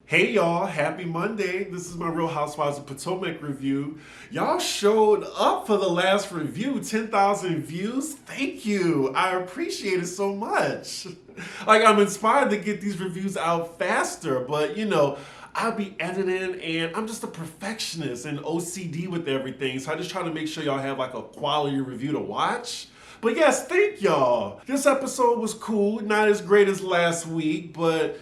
Hey y'all, happy Monday. This is my Real Housewives of Potomac review. Y'all showed up for the last review, 10,000 views. Thank you. I appreciate it so much. I'm inspired to get these reviews out faster, but I'll be editing and I'm just a perfectionist and OCD with everything. So I just try to make sure y'all have a quality review to watch. But yes, thank y'all. This episode was cool, not as great as last week, but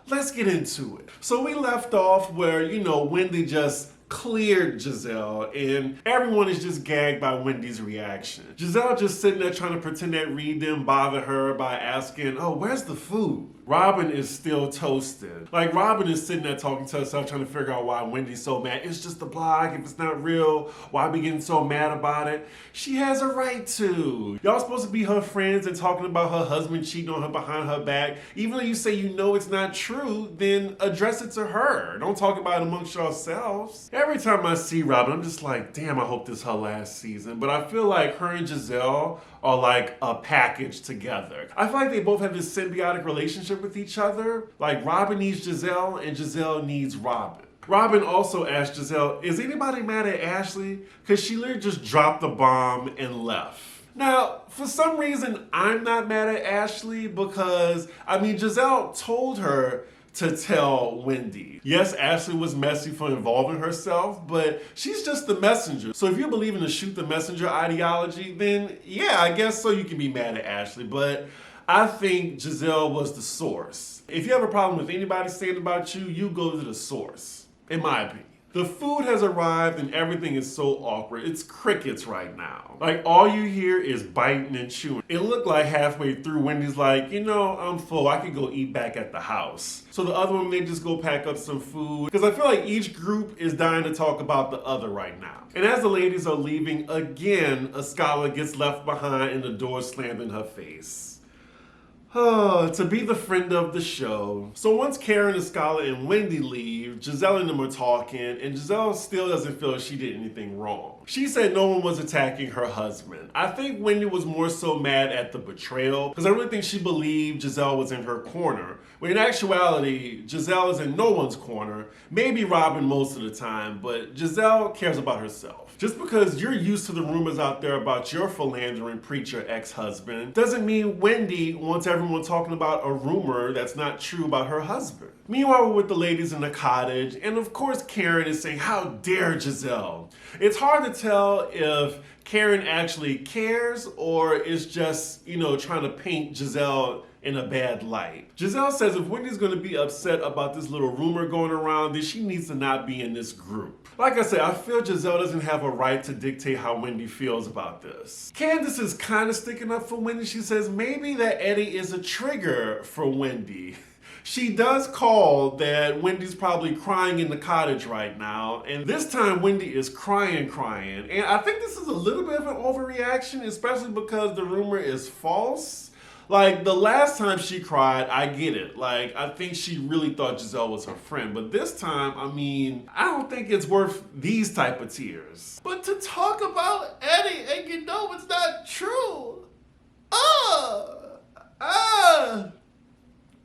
let's get into it. So we left off where, Wendy just cleared Giselle and everyone is just gagged by Wendy's reaction. Giselle just sitting there trying to pretend that Reed didn't bother her by asking, oh, where's the food? Robyn is still toasted. Robyn is sitting there talking to herself, trying to figure out why Wendy's so mad. It's just a blog. If it's not real, why be getting so mad about it? She has a right to. Y'all supposed to be her friends and talking about her husband cheating on her behind her back. Even though you say it's not true, then address it to her. Don't talk about it amongst yourselves. Every time I see Robyn, I'm just like, damn, I hope this is her last season. But I feel like her and Giselle are like a package together. I feel like they both have this symbiotic relationship with each other. Robyn needs Giselle and Giselle needs Robyn. Robyn also asked Giselle, is anybody mad at Ashley? Because she literally just dropped the bomb and left. Now, for some reason, I'm not mad at Ashley because, Giselle told her to tell Wendy. Yes, Ashley was messy for involving herself, but she's just the messenger. So if you believe in the shoot the messenger ideology, then yeah, I guess so you can be mad at Ashley, but I think Giselle was the source. If you have a problem with anybody saying about you, you go to the source, in my opinion. The food has arrived and everything is so awkward. It's crickets right now. All you hear is biting and chewing. It looked like halfway through, Wendy's like, I'm full. I could go eat back at the house. So the other one, they just go pack up some food. Because I feel like each group is dying to talk about the other right now. And as the ladies are leaving, again, a scholar gets left behind and the door slammed in her face. Oh, to be the friend of the show. So once Karen, the scholar, and Wendy leave, Giselle and them are talking, and Giselle still doesn't feel she did anything wrong. She said no one was attacking her husband. I think Wendy was more so mad at the betrayal, because I really think she believed Giselle was in her corner. When in actuality, Giselle is in no one's corner. Maybe Robyn most of the time, but Giselle cares about herself. Just because you're used to the rumors out there about your philandering preacher ex-husband doesn't mean Wendy wants everyone talking about a rumor that's not true about her husband. Meanwhile, we're with the ladies in the cottage, and of course Karen is saying, how dare Giselle? It's hard to tell if Karen actually cares or is just, trying to paint Giselle in a bad light. Giselle says if Wendy's going to be upset about this little rumor going around, then she needs to not be in this group. Like I said, I feel Giselle doesn't have a right to dictate how Wendy feels about this. Candace is kind of sticking up for Wendy. She says maybe that Eddie is a trigger for Wendy. She does call that Wendy's probably crying in the cottage right now, and this time Wendy is crying. And I think this is a little bit of an overreaction, especially because the rumor is false. The last time she cried, I get it. I think she really thought Giselle was her friend. But this time, I don't think it's worth these type of tears. But to talk about Eddie and it's not true.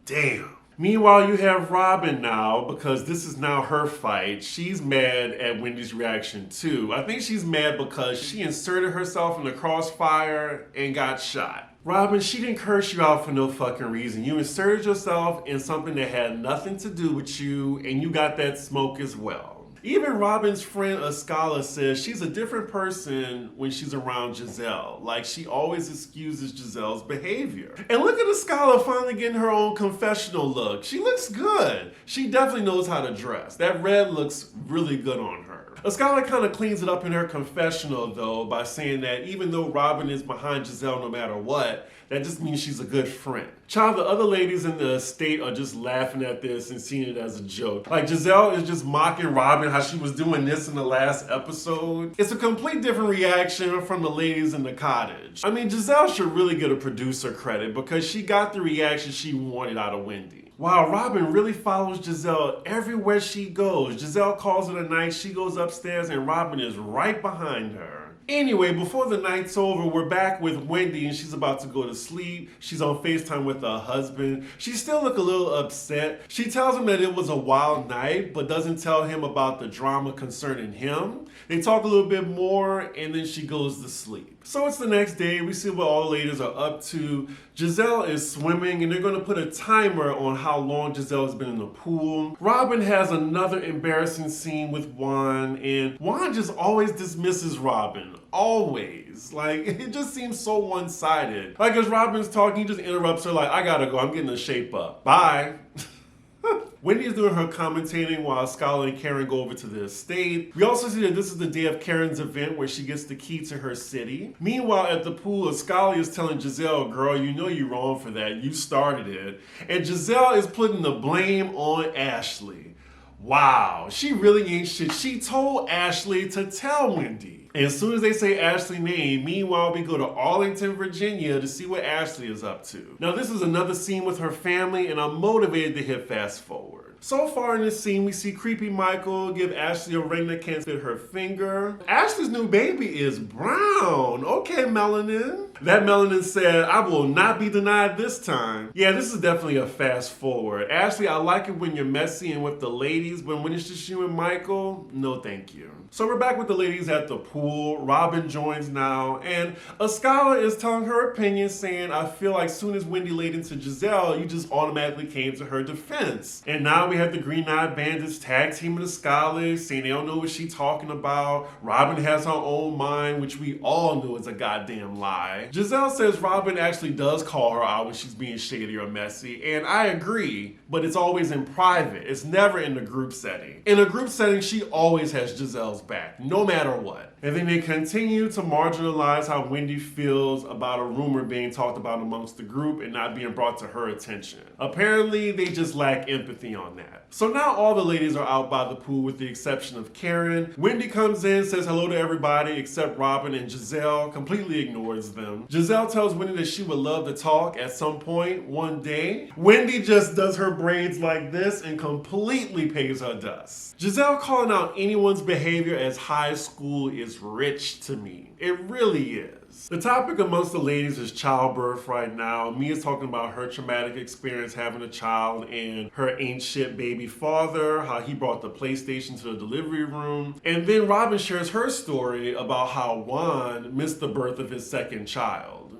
Damn. Meanwhile, you have Robyn now, because this is now her fight. She's mad at Wendy's reaction too. I think she's mad because she inserted herself in the crossfire and got shot. Robyn, she didn't curse you out for no fucking reason. You inserted yourself in something that had nothing to do with you, and you got that smoke as well. Even Robyn's friend, Ascala, says she's a different person when she's around Giselle. She always excuses Giselle's behavior. And look at Ascala finally getting her own confessional look. She looks good. She definitely knows how to dress. That red looks really good on her. Ascala kind of cleans it up in her confessional, though, by saying that even though Robyn is behind Giselle no matter what, that just means she's a good friend. Child, the other ladies in the estate are just laughing at this and seeing it as a joke. Giselle is just mocking Robyn how she was doing this in the last episode. It's a complete different reaction from the ladies in the cottage. Giselle should really get a producer credit because she got the reaction she wanted out of Wendy. Wow, Robyn really follows Giselle everywhere she goes. Giselle calls it a night, she goes upstairs, and Robyn is right behind her. Anyway, before the night's over, we're back with Wendy and she's about to go to sleep. She's on FaceTime with her husband. She still look a little upset. She tells him that it was a wild night, but doesn't tell him about the drama concerning him. They talk a little bit more and then she goes to sleep. So it's the next day. We see what all the ladies are up to. Giselle is swimming and they're going to put a timer on how long Giselle has been in the pool. Robyn has another embarrassing scene with Juan, and Juan just always dismisses Robyn. Always. Like, it just seems so one-sided. Like, as Robyn's talking, he just interrupts her like, I gotta go, I'm getting the shape up. Bye. Wendy is doing her commentating while Skylar and Karen go over to the estate. We also see that this is the day of Karen's event where she gets the key to her city. Meanwhile, at the pool, Skylar is telling Giselle, girl, you know you're wrong for that. You started it. And Giselle is putting the blame on Ashley. Wow, she really ain't shit. She told Ashley to tell Wendy. And as soon as they say Ashley's name, meanwhile, we go to Arlington, Virginia to see what Ashley is up to. Now, this is another scene with her family, and I'm motivated to hit fast forward. So far in this scene, we see creepy Michael give Ashley a ring that can't fit her finger. Ashley's new baby is brown. Okay, melanin. That melanin said, I will not be denied this time. Yeah, this is definitely a fast forward. Ashley, I like it when you're messy and with the ladies, but when it's just you and Michael, no thank you. So we're back with the ladies at the pool. Robyn joins now, and Skylar is telling her opinion, saying, I feel like soon as Wendy laid into Giselle, you just automatically came to her defense. And now we have the Green Eyed Bandits tag teaming the Skylar, saying they don't know what she's talking about. Robyn has her own mind, which we all know is a goddamn lie. Giselle says Robyn actually does call her out when she's being shady or messy, and I agree, but it's always in private. It's never in the group setting. In a group setting, she always has Giselle's back, no matter what. And then they continue to marginalize how Wendy feels about a rumor being talked about amongst the group and not being brought to her attention. Apparently, they just lack empathy on that. So now all the ladies are out by the pool with the exception of Karen. Wendy comes in, says hello to everybody except Robyn, and Giselle completely ignores them. Giselle tells Wendy that she would love to talk at some point one day. Wendy just does her braids like this and completely pays her dust. Giselle calling out anyone's behavior as high school is rich to me. It really is. The topic amongst the ladies is childbirth right now. Mia's talking about her traumatic experience having a child and her ain't shit baby father, how he brought the PlayStation to the delivery room. And then Robyn shares her story about how Juan missed the birth of his second child.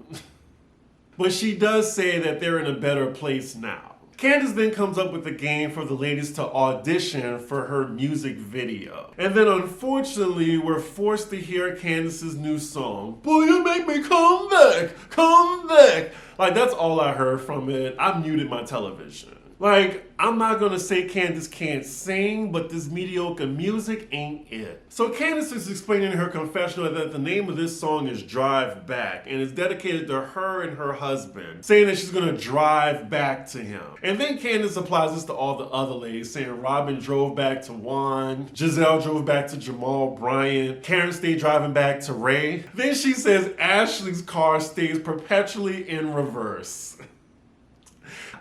But she does say that they're in a better place now. Candace then comes up with a game for the ladies to audition for her music video. And then unfortunately, we're forced to hear Candace's new song, Boy, You Make Me Come Back, Come Back. Like, that's all I heard from it. I muted my television. Like, I'm not gonna say Candace can't sing, but this mediocre music ain't it. So Candace is explaining in her confessional that the name of this song is Drive Back, and it's dedicated to her and her husband, saying that she's gonna drive back to him. And then Candace applies this to all the other ladies, saying Robyn drove back to Juan, Giselle drove back to Jamal Bryant, Karen stayed driving back to Ray. Then she says Ashley's car stays perpetually in reverse.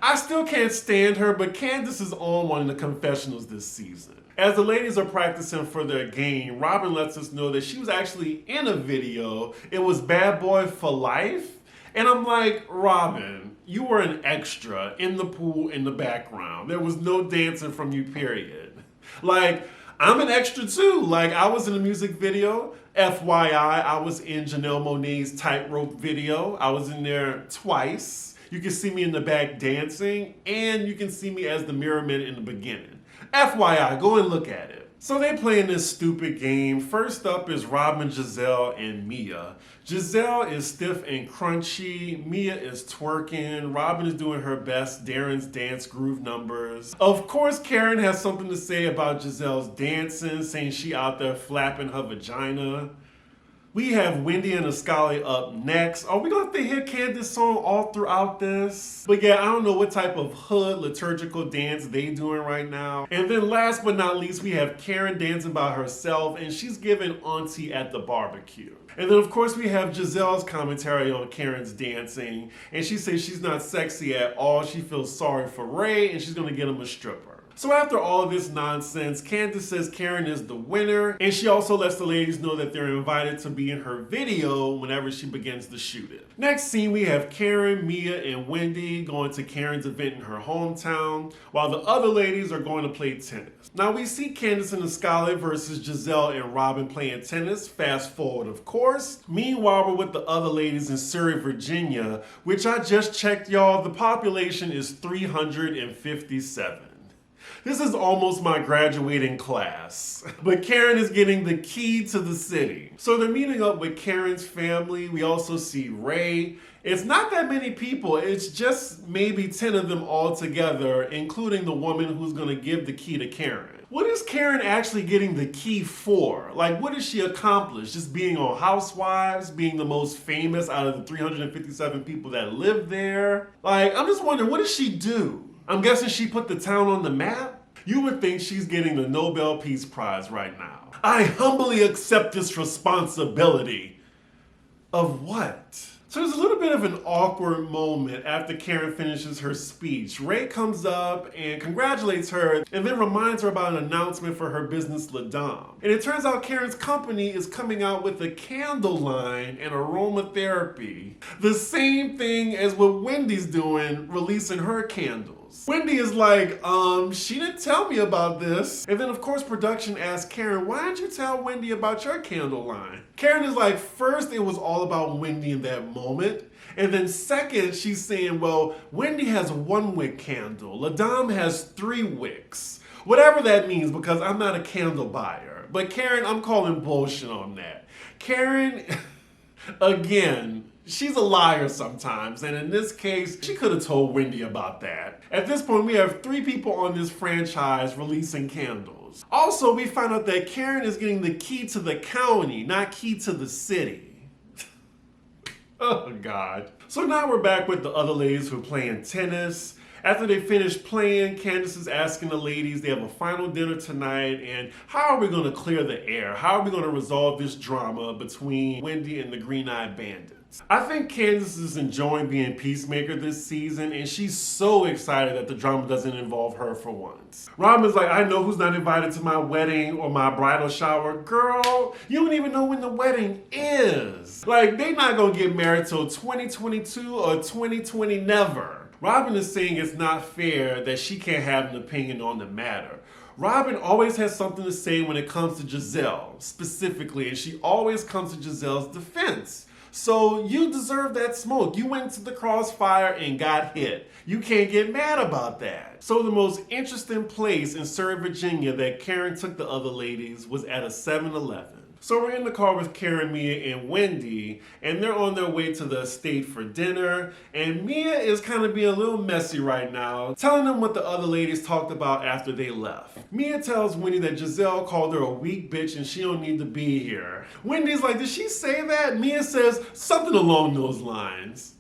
I still can't stand her, but Candace is on one of the confessionals this season. As the ladies are practicing for their game, Robyn lets us know that she was actually in a video. It was Bad Boy for Life. And I'm like, Robyn, you were an extra in the pool in the background. There was no dancing from you, period. Like, I'm an extra too. Like, I was in a music video. FYI, I was in Janelle Monáe's Tightrope video. I was in there twice. You can see me in the back dancing, and you can see me as the mirror man in the beginning. FYI, go and look at it. So they playing this stupid game. First up is Robyn, Giselle, and Mia. Giselle is stiff and crunchy. Mia is twerking. Robyn is doing her best Darren's dance groove numbers. Of course, Karen has something to say about Giselle's dancing, saying she out there flapping her vagina. We have Wendy and Scully up next. Are we going to have to hear Candace's song all throughout this? But yeah, I don't know what type of hood liturgical dance they doing right now. And then last but not least, we have Karen dancing by herself, and she's giving auntie at the barbecue. And then of course we have Giselle's commentary on Karen's dancing, and she says she's not sexy at all. She feels sorry for Ray, and she's going to get him a stripper. So after all this nonsense, Candace says Karen is the winner, and she also lets the ladies know that they're invited to be in her video whenever she begins to shoot it. Next scene, we have Karen, Mia, and Wendy going to Karen's event in her hometown, while the other ladies are going to play tennis. Now we see Candace and Scarlett versus Giselle and Robyn playing tennis. Fast forward, of course. Meanwhile, we're with the other ladies in Surrey, Virginia, which I just checked, y'all. The population is 357. This is almost my graduating class. But Karen is getting the key to the city. So they're meeting up with Karen's family. We also see Ray. It's not that many people. It's just maybe 10 of them all together, including the woman who's gonna give the key to Karen. What is Karen actually getting the key for? Like, what does she accomplish? Just being on Housewives, being the most famous out of the 357 people that live there? Like, I'm just wondering, what does she do? I'm guessing she put the town on the map? You would think she's getting the Nobel Peace Prize right now. I humbly accept this responsibility. Of what? So there's a little bit of an awkward moment after Karen finishes her speech. Ray comes up and congratulates her and then reminds her about an announcement for her business, La Dame. And it turns out Karen's company is coming out with a candle line and aromatherapy. The same thing as what Wendy's doing, releasing her candles. Wendy is like, she didn't tell me about this. And then of course production asks Karen, why didn't you tell Wendy about your candle line? Karen is like, first it was all about Wendy in that moment. And then second, she's saying, well, Wendy has a 1-wick candle. La Dame has 3 wicks. Whatever that means, because I'm not a candle buyer. But Karen, I'm calling bullshit on that. Karen, again, she's a liar sometimes, and in this case, she could have told Wendy about that. At this point, we have 3 people on this franchise releasing candles. Also, we find out that Karen is getting the key to the county, not key to the city. Oh, God. So now we're back with the other ladies who are playing tennis. After they finish playing, Candace is asking the ladies, they have a final dinner tonight, and how are we going to clear the air? How are we going to resolve this drama between Wendy and the Green-Eyed Bandits? I think Candace is enjoying being peacemaker this season, and she's so excited that the drama doesn't involve her for once. Robyn's like, I know who's not invited to my wedding or my bridal shower. Girl, you don't even know when the wedding is. Like, they not gonna get married till 2022 or 2020 never. Robyn is saying it's not fair that she can't have an opinion on the matter. Robyn always has something to say when it comes to Giselle, specifically, and she always comes to Giselle's defense. So you deserve that smoke. You went to the crossfire and got hit. You can't get mad about that. So the most interesting place in Surrey, Virginia that Karen took the other ladies was at a 7-Eleven. So we're in the car with Karen, Mia, and Wendy, and they're on their way to the estate for dinner, and Mia is kind of being a little messy right now, telling them what the other ladies talked about after they left. Mia tells Wendy that Giselle called her a weak bitch and she don't need to be here. Wendy's like, did she say that? Mia says something along those lines.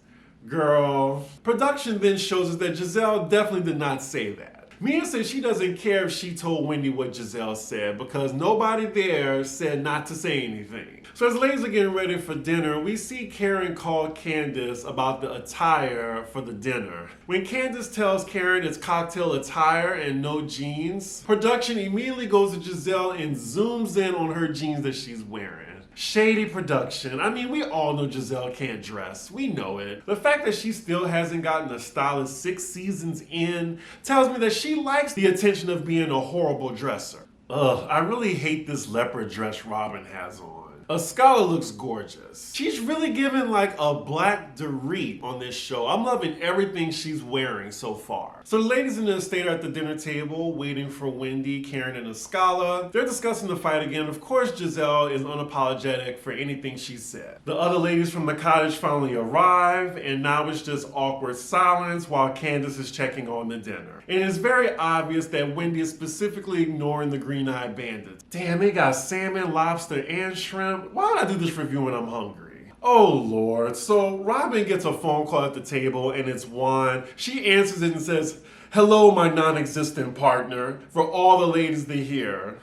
Girl. Production then shows us that Giselle definitely did not say that. Mia says she doesn't care if she told Wendy what Giselle said because nobody there said not to say anything. So as ladies are getting ready for dinner, we see Karen call Candace about the attire for the dinner. When Candace tells Karen it's cocktail attire and no jeans, production immediately goes to Giselle and zooms in on her jeans that she's wearing. Shady production. I mean, we all know Giselle can't dress. We know it. The fact that she still hasn't gotten a stylist 6 seasons in tells me that she likes the attention of being a horrible dresser. Ugh, I really hate this leopard dress Robyn has on. Ascala looks gorgeous. She's really giving like a black Dorit on this show. I'm loving everything she's wearing so far. So the ladies in the estate are at the dinner table waiting for Wendy, Karen, and Ascala. They're discussing the fight again. Of course, Giselle is unapologetic for anything she said. The other ladies from the cottage finally arrive, and now it's just awkward silence while Candace is checking on the dinner. And it's very obvious that Wendy is specifically ignoring the Green-Eyed Bandits. Damn, they got salmon, lobster, and shrimp. Why would I do this review when I'm hungry? Oh Lord. So Robyn gets a phone call at the table and it's Juan. She answers it and says, hello, my non-existent partner, for all the ladies to hear.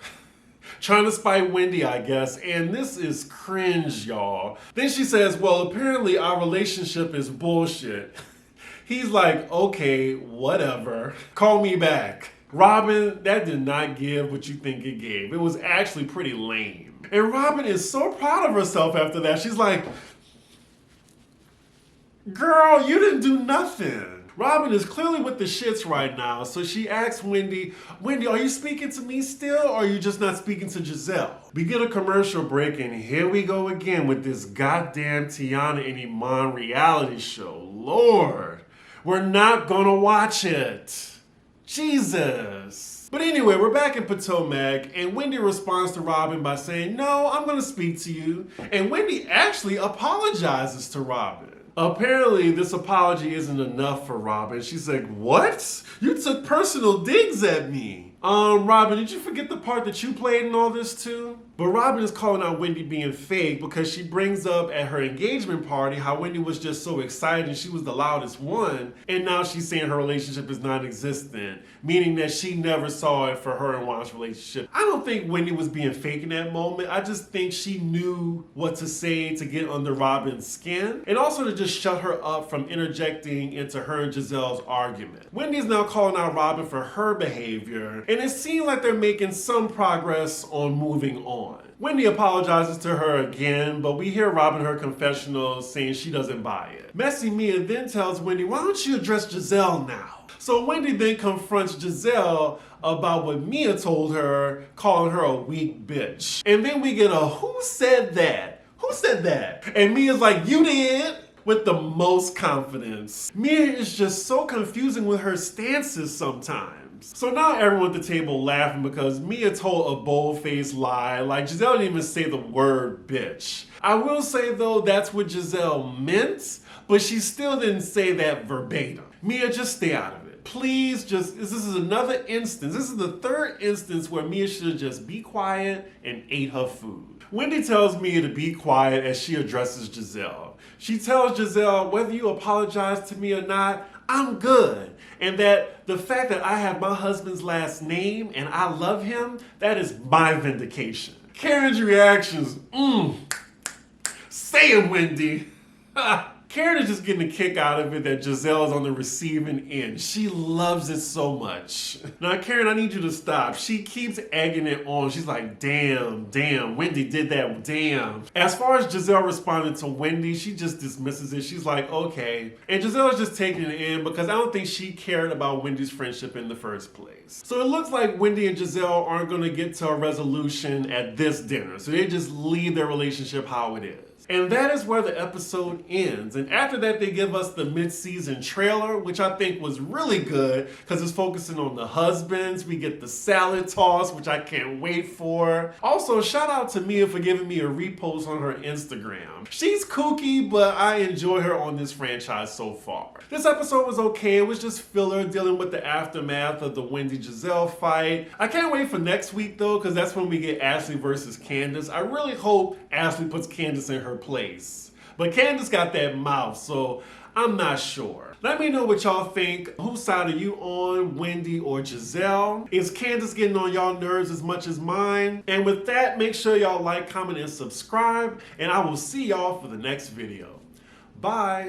Trying to spite Wendy, I guess, and this is cringe, y'all. Then she says, well, apparently our relationship is bullshit. He's like, okay, whatever. Call me back. Robyn, that did not give what you think it gave. It was actually pretty lame. And Robyn is so proud of herself after that. She's like, girl, you didn't do nothing. Robyn is clearly with the shits right now, so she asks Wendy, are you speaking to me still, or are you just not speaking to Giselle? We get a commercial break, and here we go again with this goddamn Tiana and Iman reality show. Lord, we're not gonna watch it. Jesus. But anyway, we're back in Potomac, and Wendy responds to Robyn by saying, no, I'm gonna speak to you. And Wendy actually apologizes to Robyn. Apparently, this apology isn't enough for Robyn. She's like, what? You took personal digs at me. Robyn, did you forget the part that you played in all this too? But Robyn is calling out Wendy being fake because she brings up at her engagement party how Wendy was just so excited and she was the loudest one, and now she's saying her relationship is non-existent, meaning that she never saw it for her and Juan's relationship. I don't think Wendy was being fake in that moment. I just think she knew what to say to get under Robyn's skin, and also to just shut her up from interjecting into her and Giselle's argument. Wendy's now calling out Robyn for her behavior, and it seems like they're making some progress on moving on. Wendy apologizes to her again, but we hear Robyn her confessional saying she doesn't buy it. Messy Mia then tells Wendy, why don't you address Giselle now? So Wendy then confronts Giselle about what Mia told her, calling her a weak bitch. And then we get a who said that? Who said that? And Mia's like, you did? With the most confidence. Mia is just so confusing with her stances sometimes. So now everyone at the table laughing because Mia told a bold-faced lie, like Giselle didn't even say the word bitch. I will say though, that's what Giselle meant, but she still didn't say that verbatim. Mia, just stay out of it. Please this is another instance. This is the third instance where Mia should just be quiet and ate her food. Wendy tells Mia to be quiet as she addresses Giselle. She tells Giselle, whether you apologize to me or not, I'm good. And that the fact that I have my husband's last name and I love him, that is my vindication. Karen's reactions, say it, Wendy. Karen is just getting a kick out of it that Giselle is on the receiving end. She loves it so much. Now, Karen, I need you to stop. She keeps egging it on. She's like, damn, Wendy did that, damn. As far as Giselle responding to Wendy, she just dismisses it. She's like, okay. And Giselle is just taking it in because I don't think she cared about Wendy's friendship in the first place. So it looks like Wendy and Giselle aren't going to get to a resolution at this dinner. So they just leave their relationship how it is. And that is where the episode ends. And after that, they give us the mid-season trailer, which I think was really good because it's focusing on the husbands. We get the salad toss, which I can't wait for. Also, shout out to Mia for giving me a repost on her Instagram. She's kooky, but I enjoy her on this franchise so far. This episode was okay. It was just filler dealing with the aftermath of the Wendy-Giselle fight. I can't wait for next week, though, because that's when we get Ashley versus Candace. I really hope Ashley puts Candace in her place. But Candace got that mouth, so I'm not sure. Let me know what y'all think. Whose side are you on, Wendy or Giselle? Is Candace getting on y'all nerves as much as mine? And with that, make sure y'all like, comment, and subscribe. And I will see y'all for the next video. Bye.